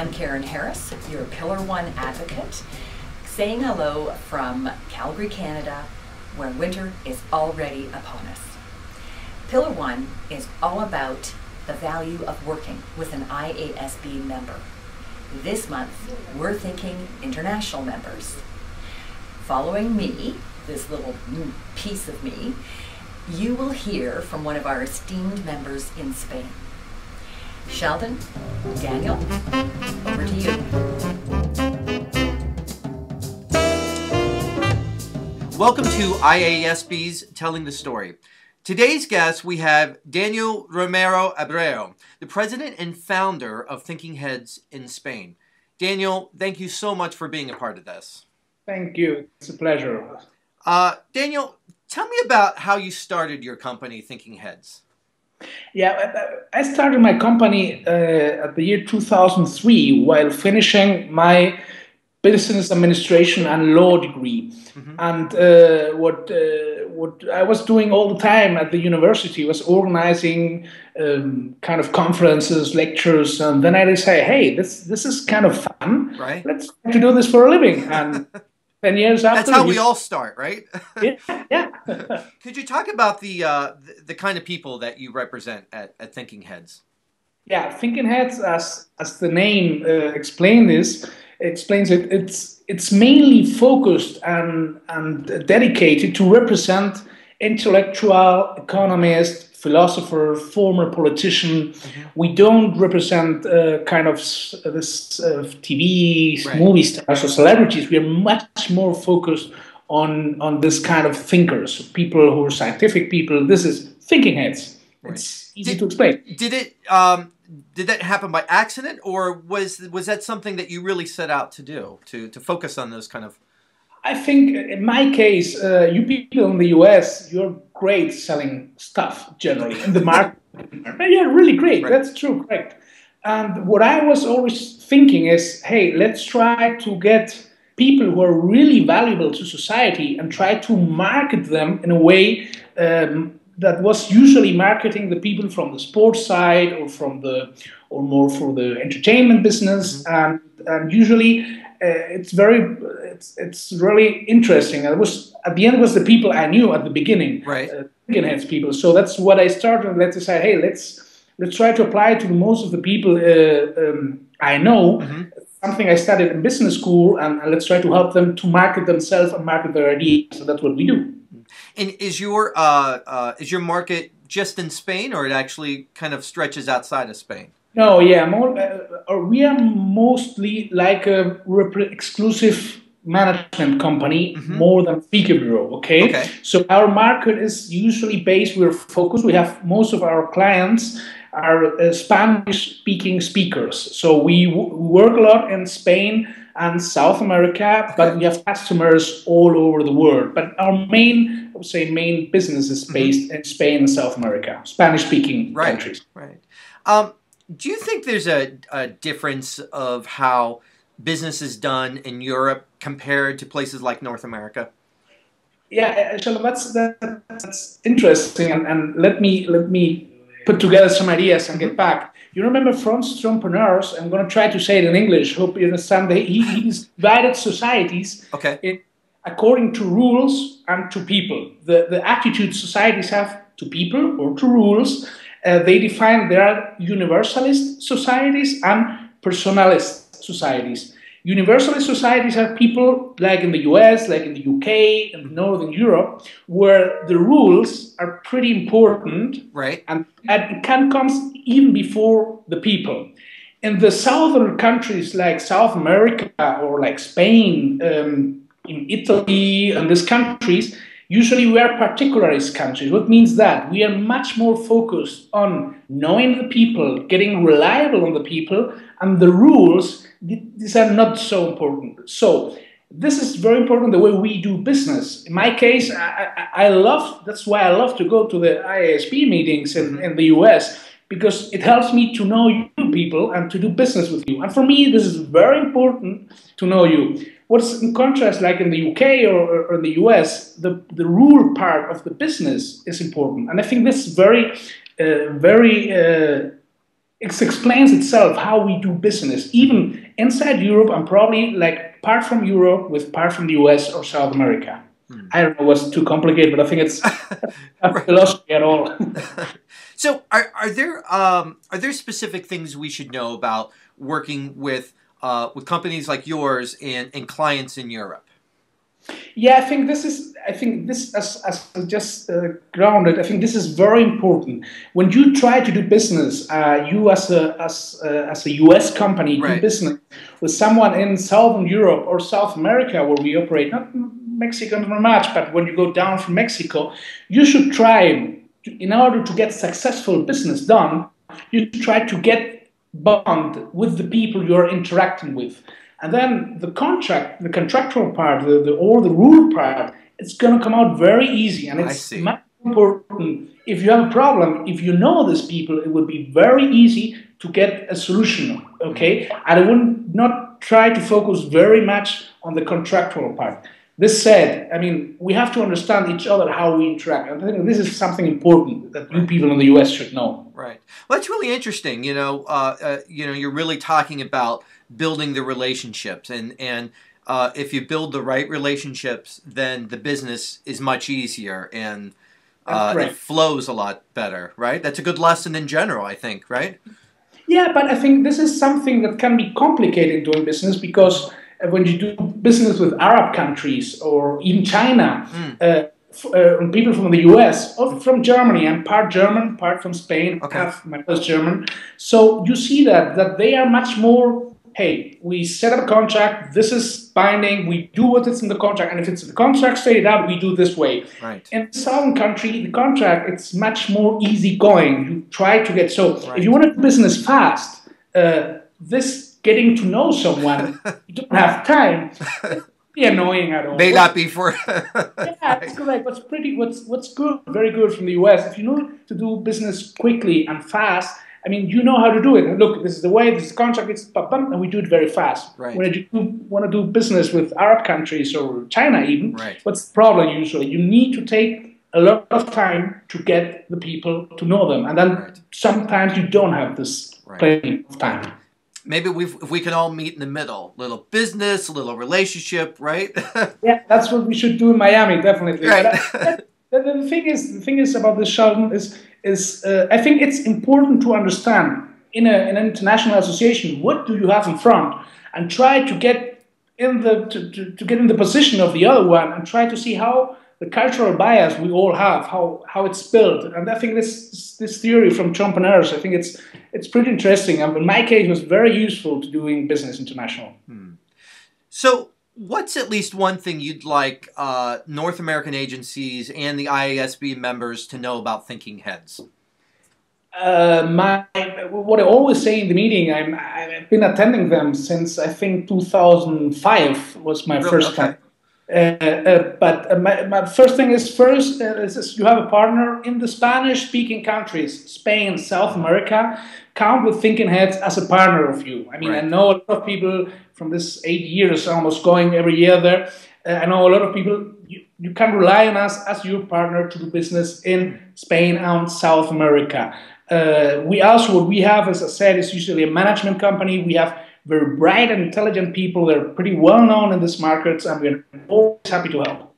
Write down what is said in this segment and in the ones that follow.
I'm Karen Harris, your Pillar 1 advocate, saying hello from Calgary, Canada, where winter is already upon us. Pillar 1 is all about the value of working with an IASB member. This month, we're thinking international members. Following me, this little piece of me, you will hear from one of our esteemed members in Spain. Sheldon, Daniel, over to you. Welcome to IASB's Telling the Story. Today's guest, we have Danial Romero-Abreu, the president and founder of Thinking Heads in Spain. Daniel, thank you so much for being a part of this. Thank you. It's a pleasure. Daniel, tell me about how you started your company, Thinking Heads. Yeah, I started my company at the year 2003 while finishing my business administration and law degree. And what I was doing all the time at the university was organizing kind of conferences, lectures, and then I decided, hey, this is kind of fun. Right. Let's try to do this for a living. And 10 years after, that's how we all start, right? Yeah. Could you talk about the kind of people that you represent at Thinking Heads? Yeah, Thinking Heads, as the name explains it, it's mainly focused and dedicated to represent intellectual, economist, philosopher, former politician. We don't represent kind of this TV, right, movie stars or celebrities. We are much more focused on this kind of thinkers, people who are scientific people. This is Thinking Heads. Right. It's easy to explain. Did that happen by accident, or was that something that you really set out to do, to focus on those kind of? I think in my case, you people in the US, you're great selling stuff generally in the market. Yeah, really great. Right. That's true, correct. And what I was always thinking is, hey, let's try to get people who are really valuable to society and try to market them in a way that was usually marketing the people from the sports side or more for the entertainment business, and usually it's really interesting. And it was at the end, it was the people I knew at the beginning, right? Thinking Heads people. So that's what I started. Let's say, hey, let's try to apply to most of the people I know. Something I studied in business school, and let's try to help them to market themselves and market their ideas. So that's what we do. And is your market just in Spain, or it actually kind of stretches outside of Spain? No, yeah, we are mostly like a exclusive management company, more than speaker bureau. Okay, so our market is usually based. We're focused. We have most of our clients are Spanish-speaking speakers. So we work a lot in Spain and South America, but we have customers all over the world. But our main, I would say, main business is based in Spain and South America, Spanish-speaking countries. Right. Do you think there's a difference of how business is done in Europe compared to places like North America? Yeah, Sheldon, that's interesting, and let me put together some ideas and get back. You remember Franz Entrepreneurs? I'm going to try to say it in English. Hope you understand. He's divided societies according to rules and to people. The attitude societies have to people or to rules, they define there are universalist societies and personalist societies. Universalist societies are people like in the US, like in the UK, and Northern Europe, where the rules are pretty important, right? And it can come even before the people. In the southern countries like South America or like Spain, in Italy, and these countries, usually we are particularist countries. What means that? We are much more focused on knowing the people, getting reliable on the people, and the rules, these are not so important. So this is very important, the way we do business. In my case, that's why I love to go to the IASB meetings in the US, because it helps me to know you people and to do business with you. And for me, this is very important to know you. What's in contrast, like in the UK or in the US, the rule part of the business is important. And I think this is very it explains itself how we do business, even inside Europe and probably like part from Europe with part from the US or South America. I don't know what's too complicated, but I think it's not philosophy at all. So are there specific things we should know about working with companies like yours and clients in Europe? Yeah, I think this as just grounded. I think this is very important. When you try to do business, you as a US company do business with someone in Southern Europe or South America where we operate, not Mexico not much, but when you go down from Mexico, you should try, in order to get successful business done, you try to get bond with the people you're interacting with. And then the contractual part, the rule part, it's going to come out very easy. And it's much important. If you have a problem, if you know these people, it will be very easy to get a solution. Okay, and I would not try to focus very much on the contractual part. This said, I mean, we have to understand each other, how we interact. And I think this is something important that you people in the U.S. should know. Right. Well, that's really interesting. You're really talking about building the relationships, and if you build the right relationships, then the business is much easier and it flows a lot better. Right. That's a good lesson in general, I think. Right. Yeah, but I think this is something that can be complicated doing business because when you do business with Arab countries or even China, people from the US or from Germany, I'm part German, part from Spain, half my first German. So you see that they are much more, hey, we set up a contract, this is binding, we do what is in the contract, and if it's in the contract stated out, we do this way. Right. In the southern country, the contract, it's much more easygoing. You try to get, if you want to do business fast, this getting to know someone, you don't have time. Be annoying at all. May not be for. Yeah, that's correct. What's good, very good from the US. If you know to do business quickly and fast, I mean, you know how to do it. And look, this is the way. This is the contract. It's and we do it very fast. Right. When you want to do business with Arab countries or China, even, what's the problem usually? You need to take a lot of time to get the people to know them, and then sometimes you don't have this plenty of time. Maybe if we can all meet in the middle, little business, a little relationship, right? Yeah, that's what we should do in Miami, definitely. Right. But the thing is about this, Sheldon, is I think it's important to understand in an international association what do you have in front, and try to get in the position of the other one, and try to see how the cultural bias we all have, how it's built. And I think this theory from entrepreneurs, I think it's pretty interesting. And in my case, it was very useful to doing business international. So what's at least one thing you'd like North American agencies and the IASB members to know about Thinking Heads? What I always say in the meeting, I've been attending them since I think 2005 was my first time. But my first thing is you have a partner in the Spanish-speaking countries, Spain, South America. Count with Thinking Heads as a partner of you. I mean, I know a lot of people from this 8 years almost going every year there. I know a lot of people, you can rely on us as your partner to do business in Spain and South America. What we have, as I said, is usually a management company. We have very bright and intelligent people. They're pretty well known in this market, and we're always happy to help.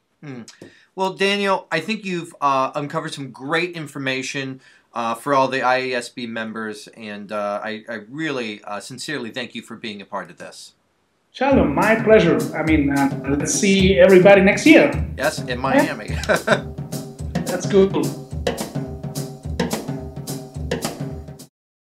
Well, Daniel, I think you've uncovered some great information for all the IASB members, and I really sincerely thank you for being a part of this. Sheldon, my pleasure. I mean, let's see everybody next year. Yes, in Miami. That's cool.